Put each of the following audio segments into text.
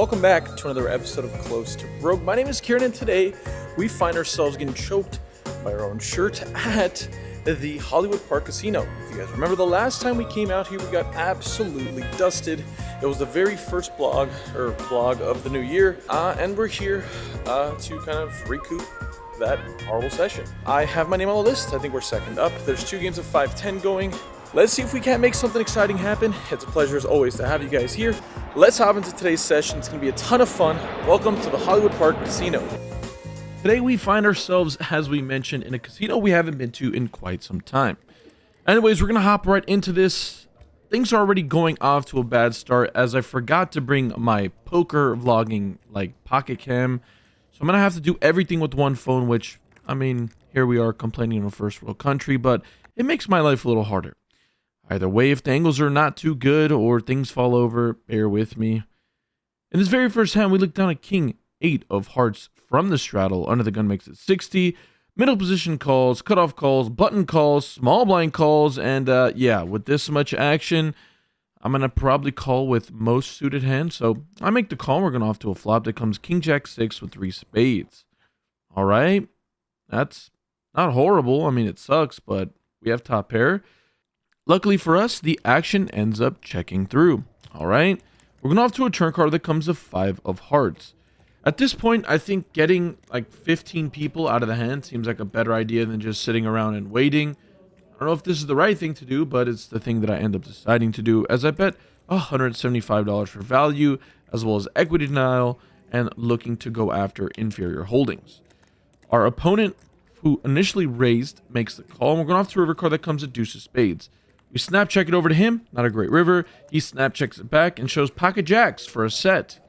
welcome back to another episode of Close to Broke. My name is Kieran, and today we find ourselves getting choked by our own shirt at the Hollywood Park Casino. If you guys remember the last time we came out here, we got absolutely dusted. It was the very first vlog of the new year, and we're here to kind of recoup that horrible session. I have my name on the list. I think we're second up. There's 2 games of 5-10 going. Let's see if we can't make something exciting happen. It's a pleasure as always to have you guys here. Let's hop into today's session. It's going to be a ton of fun. Welcome to the Hollywood Park Casino. Today we find ourselves, as we mentioned, in a casino we haven't been to in quite some time. Anyways, we're going to hop right into this. Things are already going off to a bad start as I forgot to bring my poker vlogging pocket cam. So I'm going to have to do everything with one phone, which, I mean, here we are complaining in a first world country, but it makes my life a little harder. Either way, if the angles are not too good or things fall over, bear with me. In this very first hand, we look down at King 8 of hearts from the straddle. Under the gun makes it 60. Middle position calls, cutoff calls, button calls, small blind calls, and yeah, with this much action, I'm going to probably call with most suited hands. So I make the call. We're going off to a flop that comes King Jack 6 with 3 spades. All right. That's not horrible. I mean, it sucks, but we have top pair. Luckily for us, the action ends up checking through. All right. We're going off to a turn card that comes a 5 of hearts. At this point, I think getting like 15 people out of the hand seems like a better idea than just sitting around and waiting. I don't know if this is the right thing to do, but it's the thing that I end up deciding to do, as I bet $175 for value, as well as equity denial, and looking to go after inferior holdings. Our opponent, who initially raised, makes the call, and we're going off to a river card that comes a deuce of spades. We snap check it over to him, not a great river. He snap checks it back and shows pocket jacks for a set.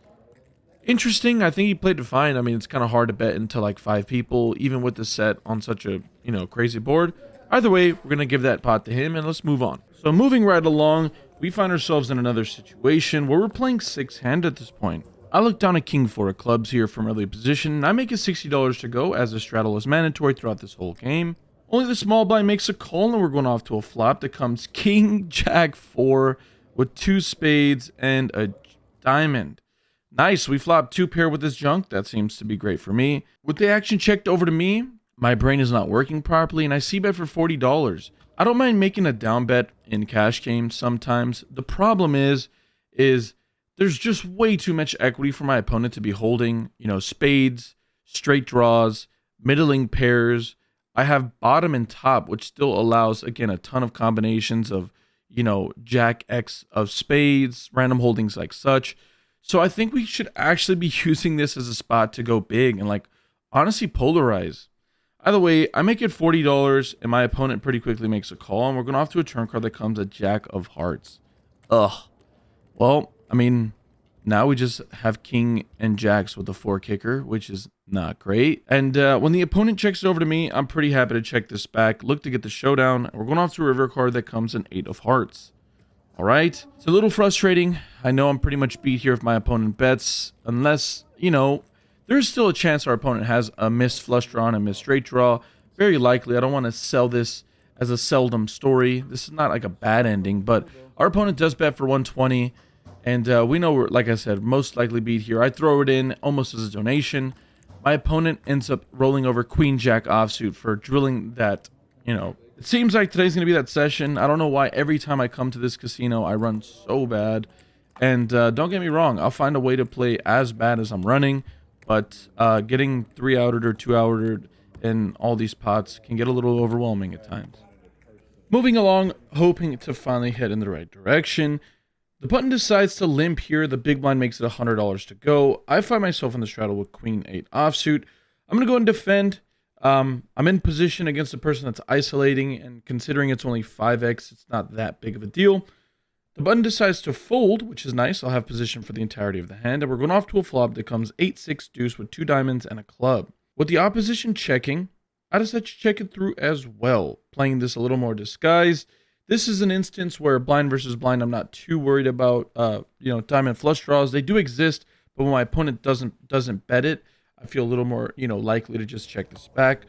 Interesting, I think he played it fine. I mean, it's kind of hard to bet into like 5 people, even with the set on such a, crazy board. Either way, we're going to give that pot to him, and let's move on. So moving right along, we find ourselves in another situation where we're playing 6-hand at this point. I look down at King 4 of clubs here from early position, and I make it $60 to go, as the straddle is mandatory throughout this whole game. Only the small blind makes a call, and we're going off to a flop that comes King Jack 4 with 2 spades and a diamond. Nice, we flop 2 pair with this junk. That seems to be great for me. With the action checked over to me, my brain is not working properly, and I c-bet for $40. I don't mind making a down bet in cash games sometimes. The problem is there's just way too much equity for my opponent to be holding. Spades, straight draws, middling pairs. I have bottom and top, which still allows, again, a ton of combinations of, Jack X of spades, random holdings like such. So I think we should actually be using this as a spot to go big and, honestly polarize. Either way, I make it $40, and my opponent pretty quickly makes a call, and we're going off to a turn card that comes a Jack of hearts. Ugh. Well, I mean, now we just have King and Jacks with a 4 kicker, which is not great. And when the opponent checks it over to me, I'm pretty happy to check this back, look to get the showdown. We're going off to a river card that comes an 8 of hearts. All right. It's a little frustrating. I know I'm pretty much beat here if my opponent bets, unless, there's still a chance our opponent has a missed flush draw and a missed straight draw. Very likely. I don't want to sell this as a seldom story. This is not like a bad ending, but our opponent does bet for 120. And we know we're, like I said, most likely beat here. I throw it in almost as a donation. My opponent ends up rolling over Queen Jack offsuit for drilling that, It seems like today's going to be that session. I don't know why every time I come to this casino, I run so bad. And don't get me wrong, I'll find a way to play as bad as I'm running. But getting 3-outed or 2-outed in all these pots can get a little overwhelming at times. Moving along, hoping to finally head in the right direction. The button decides to limp here. The big blind makes it $100 to go. I find myself in the straddle with Queen 8 offsuit. I'm going to go and defend. I'm in position against a person that's isolating, and considering it's only 5x, it's not that big of a deal. The button decides to fold, which is nice. I'll have position for the entirety of the hand, and we're going off to a flop that comes 8-6 deuce with 2 diamonds and a club. With the opposition checking, I decide to check it through as well, playing this a little more disguised. This is an instance where blind versus blind, I'm not too worried about, diamond flush draws. They do exist, but when my opponent doesn't bet it, I feel a little more, likely to just check this back.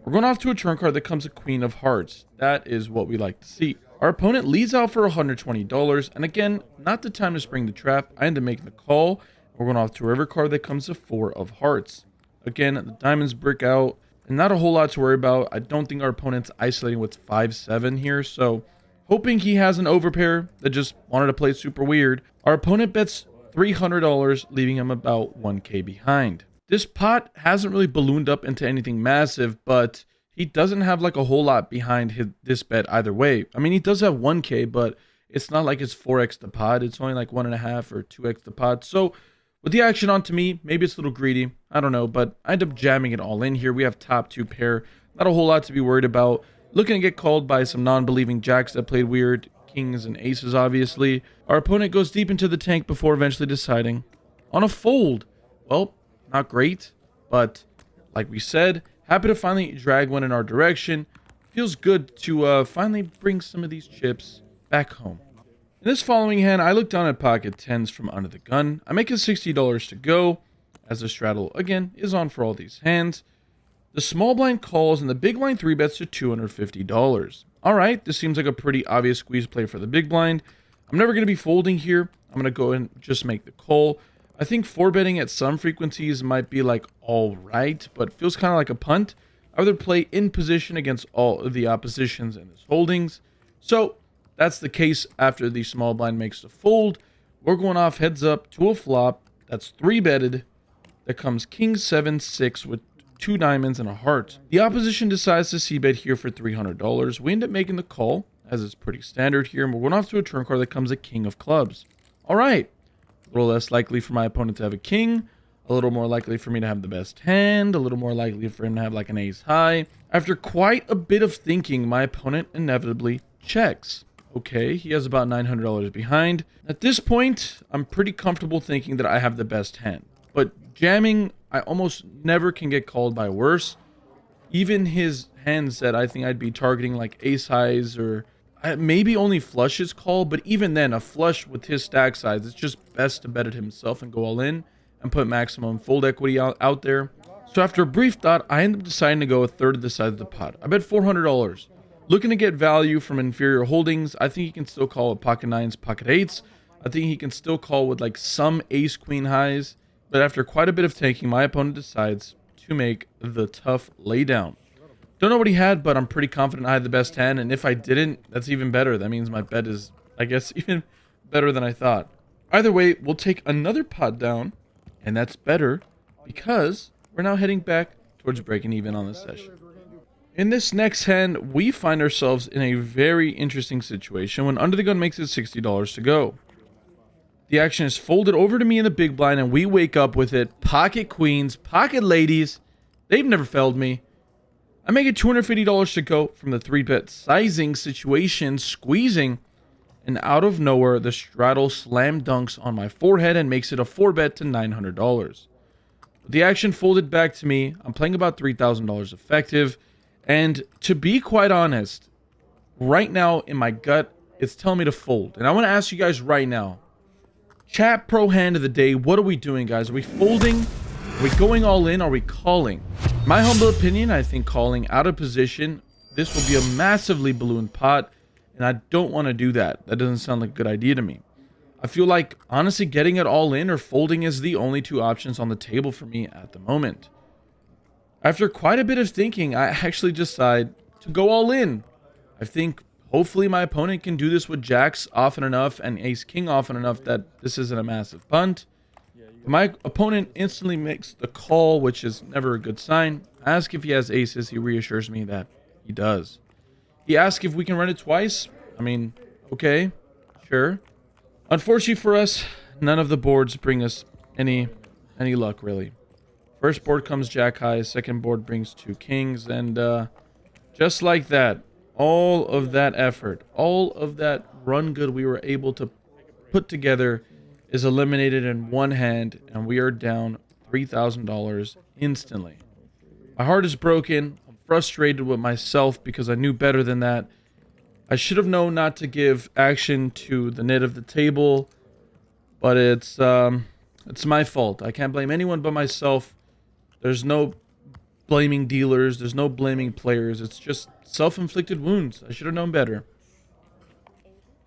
We're going off to a turn card that comes a Queen of Hearts. That is what we like to see. Our opponent leads out for $120, and again, not the time to spring the trap. I end up making the call. We're going off to a river card that comes a 4 of hearts. Again, the diamonds brick out, and not a whole lot to worry about. I don't think our opponent's isolating with 5-7 here, so hoping he has an overpair that just wanted to play super weird. Our opponent bets $300, leaving him about 1k behind. This pot hasn't really ballooned up into anything massive, but he doesn't have like a whole lot behind this bet either way. I mean, he does have 1k, but it's not like it's 4x the pot. It's only like 1.5 or 2x the pot. So with the action on to me, maybe it's a little greedy. I don't know, but I end up jamming it all in here. We have top 2 pair. Not a whole lot to be worried about. Looking to get called by some non-believing jacks that played weird. Kings and aces, obviously. Our opponent goes deep into the tank before eventually deciding on a fold. Well, not great, but like we said, happy to finally drag one in our direction. Feels good to finally bring some of these chips back home. In this following hand, I look down at pocket 10s from under the gun. I make it $60 to go, as the straddle, again, is on for all these hands. The small blind calls and the big blind 3-bets to $250. Alright, this seems like a pretty obvious squeeze play for the big blind. I'm never going to be folding here. I'm going to go and just make the call. I think 4-betting at some frequencies might be like alright, but feels kind of like a punt. I would play in position against all of the oppositions in his holdings. So that's the case after the small blind makes the fold. We're going off heads up to a flop that's 3-betted. That comes king 7-6 with 2 diamonds and a heart. The opposition decides to c-bet here for $300. We end up making the call, as it's pretty standard here, and we're going off to a turn card that comes a king of clubs. Alright, a little less likely for my opponent to have a king, a little more likely for me to have the best hand, a little more likely for him to have like an ace high. After quite a bit of thinking, my opponent inevitably checks. Okay, he has about $900 behind. At this point, I'm pretty comfortable thinking that I have the best hand. But jamming, I almost never can get called by worse. Even his hands that I think I'd be targeting like ace highs or maybe only flushes call, but even then, a flush with his stack size, it's just best to bet it himself and go all in and put maximum fold equity out there. So after a brief thought, I end up deciding to go a third of the size of the pot. I bet $400. Looking to get value from inferior holdings. I think he can still call with pocket 9s, pocket 8s. I think he can still call with like some ace queen highs. But after quite a bit of taking, my opponent decides to make the tough laydown. Don't know what he had, but I'm pretty confident I had the best hand. And if I didn't, that's even better. That means my bet is, I guess, even better than I thought. Either way, we'll take another pot down. And that's better because we're now heading back towards breaking even on the session. In this next hand, we find ourselves in a very interesting situation when Under the Gun makes it $60 to go. The action is folded over to me in the big blind, and we wake up with it. Pocket queens, pocket ladies. They've never failed me. I make it $250 to go from the 3-bet sizing situation, squeezing, and out of nowhere, the straddle slam dunks on my forehead and makes it a 4-bet to $900. With the action folded back to me, I'm playing about $3,000 effective. And to be quite honest, right now in my gut, it's telling me to fold. And I want to ask you guys right now, chat pro hand of the day, what are we doing, guys? Are we folding? Are we going all in? Are we calling? My humble opinion, I think calling out of position, this will be a massively ballooned pot, and I don't want to do that. That doesn't sound like a good idea to me. I feel like, honestly, getting it all in or folding is the only 2 options on the table for me at the moment. After quite a bit of thinking, I actually decide to go all in. I think hopefully my opponent can do this with jacks often enough and ace-king often enough that this isn't a massive punt. My opponent instantly makes the call, which is never a good sign. I ask if he has aces. He reassures me that he does. He asks if we can run it twice. I mean, okay, sure. Unfortunately for us, none of the boards bring us any luck, really. First board comes jack high, second board brings 2 kings, and just like that, all of that effort, all of that run good we were able to put together is eliminated in one hand, and we are down $3,000 instantly. My heart is broken. I'm frustrated with myself because I knew better than that. I should have known not to give action to the nit of the table, but it's my fault. I can't blame anyone but myself. There's no blaming dealers. There's no blaming players. It's just self-inflicted wounds. I should have known better.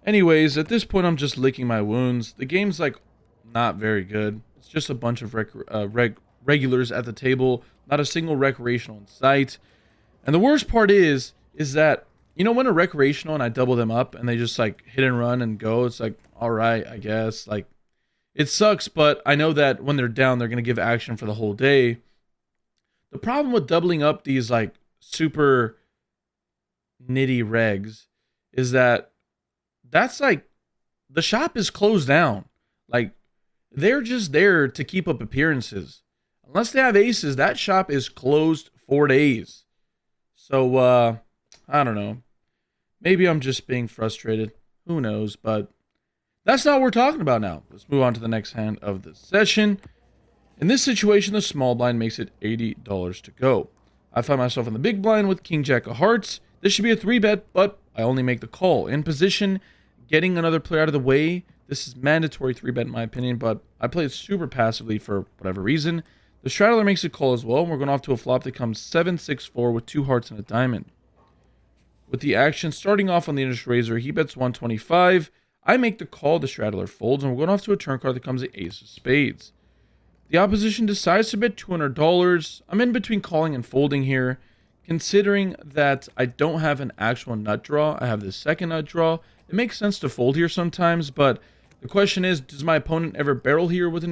Anyways, at this point, I'm just licking my wounds. The game's, like, not very good. It's just a bunch of regulars at the table, not a single recreational in sight. And the worst part is that, you know, when a recreational and I double them up and they just like hit and run and go, it's like, all right, I guess. Like, it sucks, but I know that when they're down, they're going to give action for the whole day. The problem with doubling up these like super nitty regs is that that's like, the shop is closed down. Like, they're just there to keep up appearances. Unless they have aces, that shop is closed 4 days. So, I don't know. Maybe I'm just being frustrated. Who knows? But that's not what we're talking about now. Let's move on to the next hand of the session. In this situation, the small blind makes it $80 to go. I find myself in the big blind with king jack of hearts. This should be a 3-bet, but I only make the call. In position, getting another player out of the way. This is mandatory 3-bet in my opinion, but I play it super passively for whatever reason. The straddler makes a call as well, and we're going off to a flop that comes 7-6-4 with 2 hearts and a diamond. With the action starting off on the initial razor, he bets 125. I make the call, the straddler folds, and we're going off to a turn card that comes the ace of spades. The opposition decides to bet $200. I'm in between calling and folding here, considering that I don't have an actual nut draw. I have the second nut draw. It makes sense to fold here sometimes, but the question is, does my opponent ever barrel here with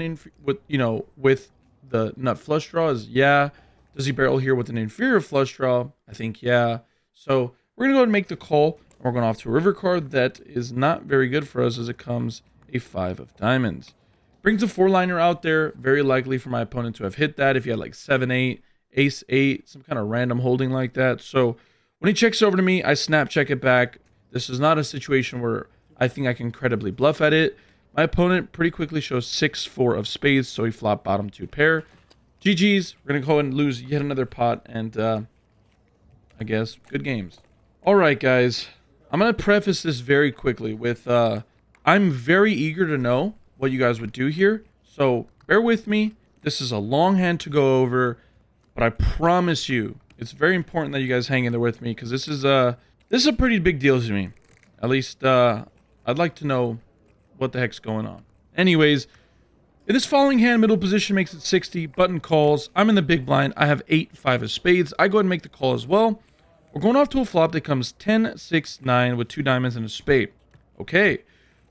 with the nut flush draw? Yeah. Does he barrel here with an inferior flush draw? I think yeah. So we're gonna go ahead and make the call. We're going off to a river card that is not very good for us as it comes a 5 of diamonds. Brings a 4-liner out there, very likely for my opponent to have hit that if he had like 7-8, ace-8, some kind of random holding like that. So when he checks over to me, I snap check it back. This is not a situation where I think I can credibly bluff at it. My opponent pretty quickly shows 6-4 of spades, so he flop bottom 2 pair. GG's. We're going to go ahead and lose yet another pot, and I guess good games. All right, guys. I'm going to preface this very quickly with I'm very eager to know what you guys would do here, so bear with me. This is a long hand to go over, but I promise you, it's very important that you guys hang in there with me, because this is a pretty big deal to me. At least, I'd like to know what the heck's going on. Anyways, in this following hand, middle position makes it 60. Button calls. I'm in the big blind. I have 8-5 of spades. I go ahead and make the call as well. We're going off to a flop that comes 10-6-9 with 2 diamonds and a spade. Okay.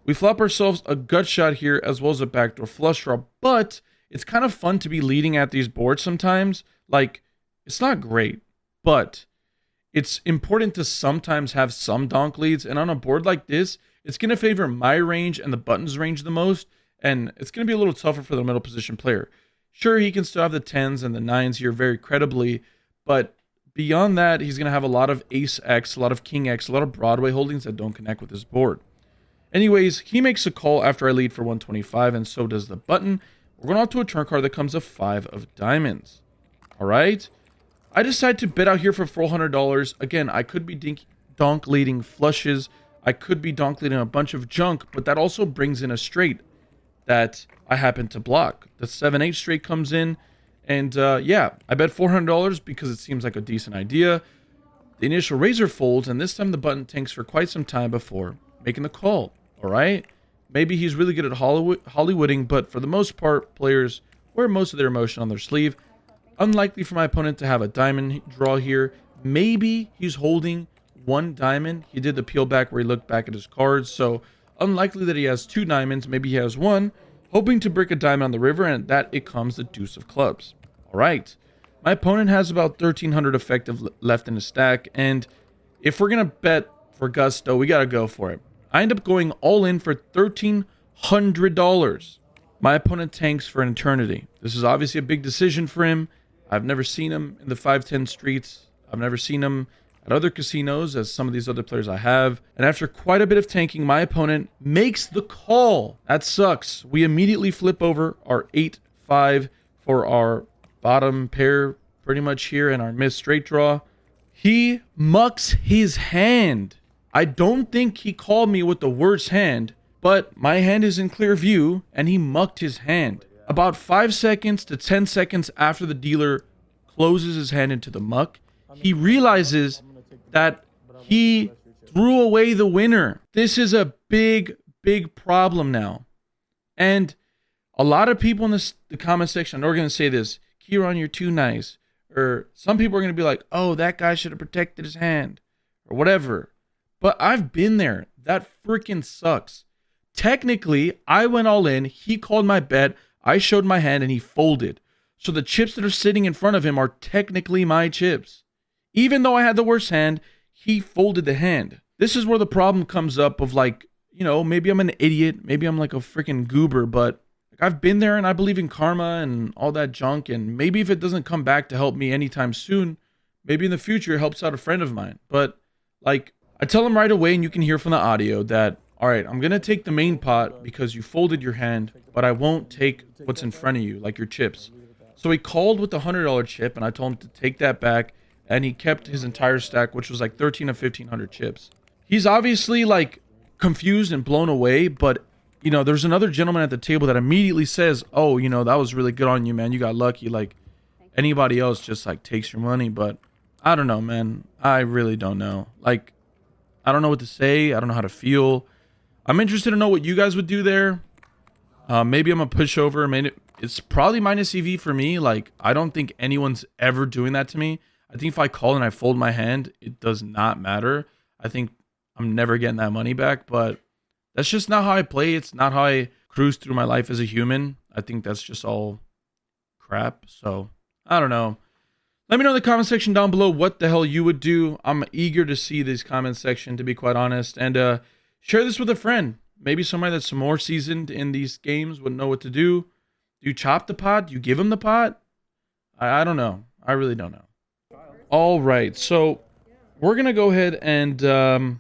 We flop ourselves a gut shot here as well as a backdoor flush draw, but it's kind of fun to be leading at these boards sometimes. Like, it's not great, but it's important to sometimes have some donk leads, and on a board like this, it's going to favor my range and the button's range the most, and it's going to be a little tougher for the middle position player. Sure, he can still have the 10s and the 9s here very credibly, but beyond that, he's going to have a lot of ace-x, a lot of king-x, a lot of Broadway holdings that don't connect with his board. Anyways, he makes a call after I lead for 125, and so does the button. We're going off to a turn card that comes a 5 of diamonds. All right. I decide to bet out here for $400. Again, I could be donk leading flushes. I could be donk leading a bunch of junk, but that also brings in a straight that I happen to block. The 7-8 straight comes in, and yeah, I bet $400 because it seems like a decent idea. The initial razor folds, and this time the button tanks for quite some time before making the call. All right. Maybe he's really good at Hollywooding, but for the most part, players wear most of their emotion on their sleeve. Unlikely for my opponent to have a diamond draw here. Maybe he's holding 1 diamond. He did the peel back where he looked back at his cards, so unlikely that he has 2 diamonds. Maybe he has 1, hoping to break a diamond on the river, and that it comes the deuce of clubs. All right. My opponent has about 1,300 effective left in his stack, and if we're going to bet for gusto, we got to go for it. I end up going all in for $1,300. My opponent tanks for an eternity. This is obviously a big decision for him. I've never seen him in the 510 streets. I've never seen him at other casinos as some of these other players I have. And after quite a bit of tanking, my opponent makes the call. That sucks. We immediately flip over our 8-5 for our bottom pair pretty much here and our missed straight draw. He mucks his hand. I don't think he called me with the worst hand, but my hand is in clear view, and he mucked his hand. About 5 seconds to 10 seconds after the dealer closes his hand into the muck, he realizes that he threw away the winner. This is a big, big problem now. And A lot of people in the comment section are going to say this, Kieran, you're too nice. Or some people are going to be like, oh, that guy should have protected his hand. Or whatever. But I've been there. That freaking sucks. Technically, I went all in. He called my bet. I showed my hand and he folded. So the chips that are sitting in front of him are technically my chips. Even though I had the worst hand, he folded the hand. This is where the problem comes up of like, you know, maybe I'm an idiot. Maybe I'm like a freaking goober, but I've been there and I believe in karma and all that junk. And maybe if it doesn't come back to help me anytime soon, maybe in the future it helps out a friend of mine. But like, I tell him right away, and you can hear from the audio that, all right, I'm going to take the main pot because you folded your hand, but I won't take what's in front of you, like your chips. So he called with the $100 chip, and I told him to take that back, and he kept his entire stack, which was like 13 of 1,500 chips. He's obviously like confused and blown away, but you know, there's another gentleman at the table that immediately says, oh, you know, that was really good on you, man. You got lucky. Like anybody else just like takes your money, but I don't know, man. I really don't know. Like, I don't know what to say. I don't know how to feel. I'm interested to know what you guys would do there. Maybe I'm a pushover. Maybe it's probably minus EV for me. Like, I don't think anyone's ever doing that to me. I think if I call and I fold my hand, it does not matter. I think I'm never getting that money back, but that's just not how I play. It's not how I cruise through my life as a human. I think that's just all crap. So, I don't know. Let me know in the comment section down below what the hell you would do. I'm eager to see this comment section, to be quite honest. And share this with a friend. Maybe somebody that's more seasoned in these games would know what to do. Do you chop the pot? Do you give him the pot? I don't know. I really don't know. All right. So we're going to go ahead and,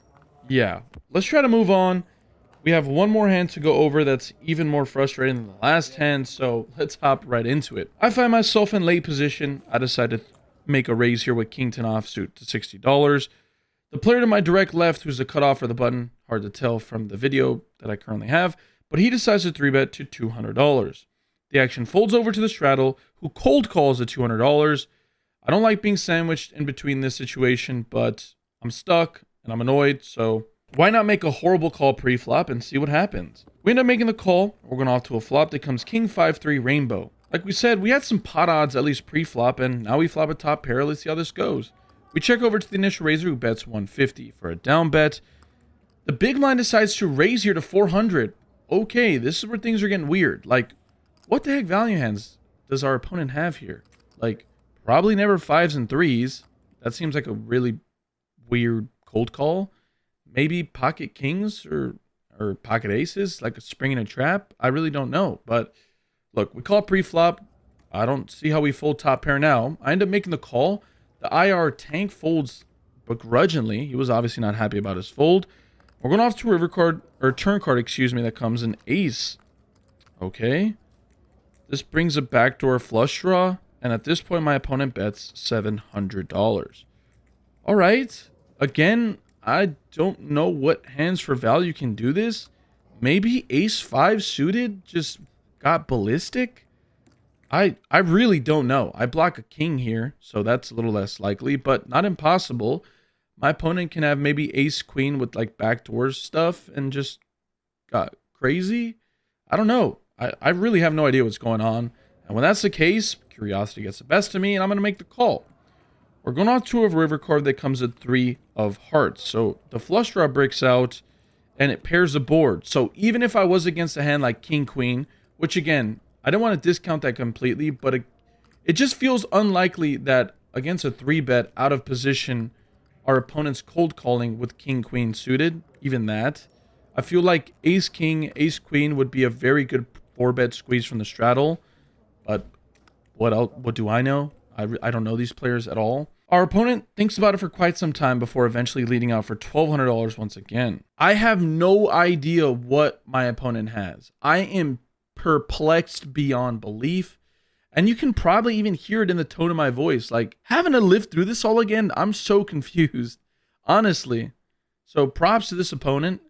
yeah. Let's try to move on. We have one more hand to go over that's even more frustrating than the last hand. So let's hop right into it. I find myself in late position. I decided to make a raise here with King 10 offsuit to $60. The player to my direct left, who's the cutoff for the button, hard to tell from the video that I currently have, but he decides to 3-bet to $200. The action folds over to the straddle, who cold calls the $200. I don't like being sandwiched in between this situation, but I'm stuck and I'm annoyed, so why not make a horrible call pre-flop and see what happens? We end up making the call. We're going off to a flop that comes King 5-3 rainbow. Like we said, we had some pot odds at least pre-flop, and now we flop a top pair. Let's see how this goes. We check over to the initial raiser, who bets 150 for a down bet. The big blind decides to raise here to 400. Okay, this is where things are getting weird. Like, what the heck value hands does our opponent have here? Like, probably never 5s and 3s. That seems like a really weird cold call. Maybe pocket kings or pocket aces, like a spring in a trap. I really don't know, but look, we call pre-flop. I don't see how we fold top pair now. I end up making the call. The IR tank folds begrudgingly. He was obviously not happy about his fold. We're going off to a river card, or turn card, excuse me, that comes an ace. Okay. This brings a backdoor flush draw, and at this point, my opponent bets $700. All right. Again, I don't know what hands for value can do this. Maybe ace 5 suited just got ballistic. I really don't know. I block a king here, so that's a little less likely, but not impossible. My opponent can have maybe ace queen with like backdoor stuff and just got crazy. I don't know. I really have no idea what's going on. And when that's the case, curiosity gets the best of me, and I'm going to make the call. We're going off to a river card that comes at 3 of hearts. So the flush draw breaks out, and it pairs the board. So even if I was against a hand like king queen, which again, I don't want to discount that completely, but it just feels unlikely that against a 3-bet out of position, our opponent's cold calling with king queen suited. Even that, I feel like ace king, ace queen would be a very good 4-bet squeeze from the straddle. But what else? What do I know? I don't know these players at all. Our opponent thinks about it for quite some time before eventually leading out for $1,200 once again. I have no idea what my opponent has. I am perplexed beyond belief, and you can probably even hear it in the tone of my voice. Like, having to live through this all again, I'm so confused, honestly. So props to this opponent.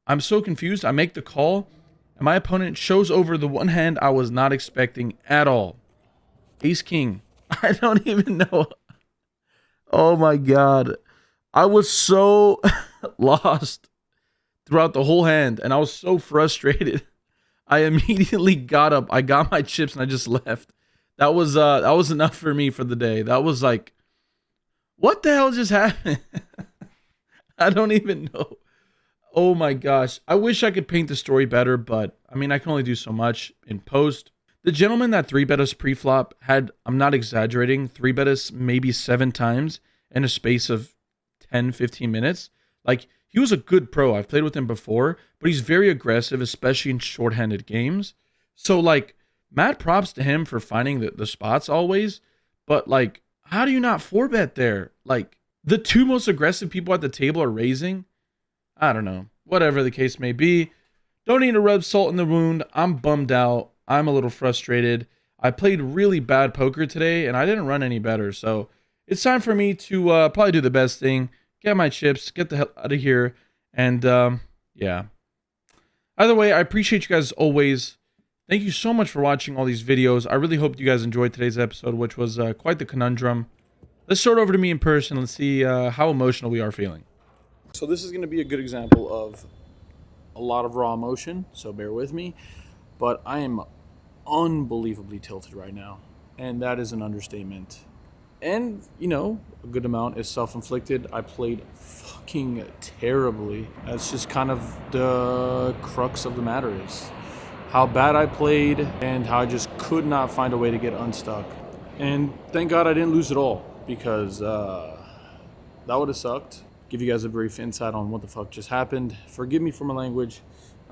I'm so confused. I make the call, and my opponent shows over the one hand I was not expecting at all. Ace king. I don't even know. Oh my god, I was so lost throughout the whole hand, and I was so frustrated. I immediately got up. I got my chips and I just left. That was enough for me for the day. That was like, what the hell just happened? I don't even know. Oh my gosh. I wish I could paint the story better, but I mean, I can only do so much in post. The gentleman that 3-bet us pre-flop had, I'm not exaggerating, 3-bet us maybe 7 times in a space of 10, 15 minutes. Like, he was a good pro. I've played with him before, but he's very aggressive, especially in shorthanded games. So, like, mad props to him for finding the spots always. But, like, how do you not 4-bet there? Like, the 2 most aggressive people at the table are raising. I don't know. Whatever the case may be. Don't need to rub salt in the wound. I'm bummed out. I'm a little frustrated. I played really bad poker today, and I didn't run any better. So it's time for me to probably do the best thing. Get my chips. Get the hell out of here. And, yeah. Either way, I appreciate you guys as always. Thank you so much for watching all these videos. I really hope you guys enjoyed today's episode, which was quite the conundrum. Let's start over to me in person. Let's see how emotional we are feeling. So this is going to be a good example of a lot of raw emotion, so bear with me. But I am unbelievably tilted right now, and that is an understatement. And, you know, a good amount is self-inflicted. I played fucking terribly. That's just kind of the crux of the matter is how bad I played and how I just could not find a way to get unstuck. And thank God I didn't lose at all, because that would have sucked. Give you guys a brief insight on what the fuck just happened. Forgive me for my language.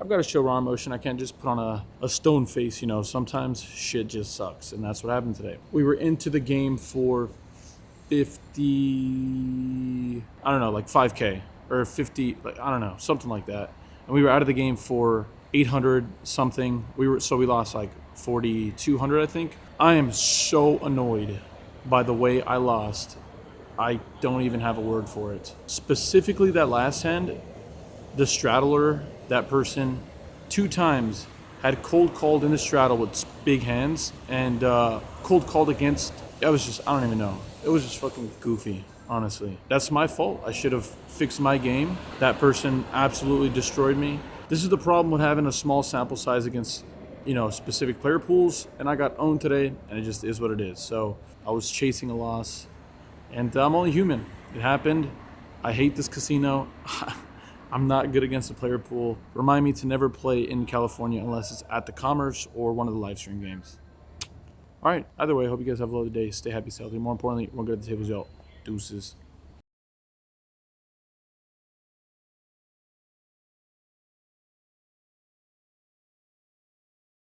I've got to show raw emotion. I can't just put on a stone face, you know. Sometimes shit just sucks, and that's what happened today. We were into the game for 50, I don't know, like 5K or 50, like I don't know, something like that. And we were out of the game for 800 something. We lost like 4,200, I think. I am so annoyed by the way I lost. I don't even have a word for it. Specifically that last hand, the straddler, that person 2 times had cold called in the straddle with big hands and cold called against, I don't even know. It was just fucking goofy, honestly. That's my fault. I should have fixed my game. That person absolutely destroyed me. This is the problem with having a small sample size against, you know, specific player pools, and I got owned today, and it just is what it is. So I was chasing a loss. And I'm only human. It happened. I hate this casino. I'm not good against the player pool. Remind me to never play in California unless it's at the Commerce or one of the live stream games. All right. Either way, I hope you guys have a lovely day. Stay happy, stay healthy. More importantly, we're good at the tables, y'all. Deuces.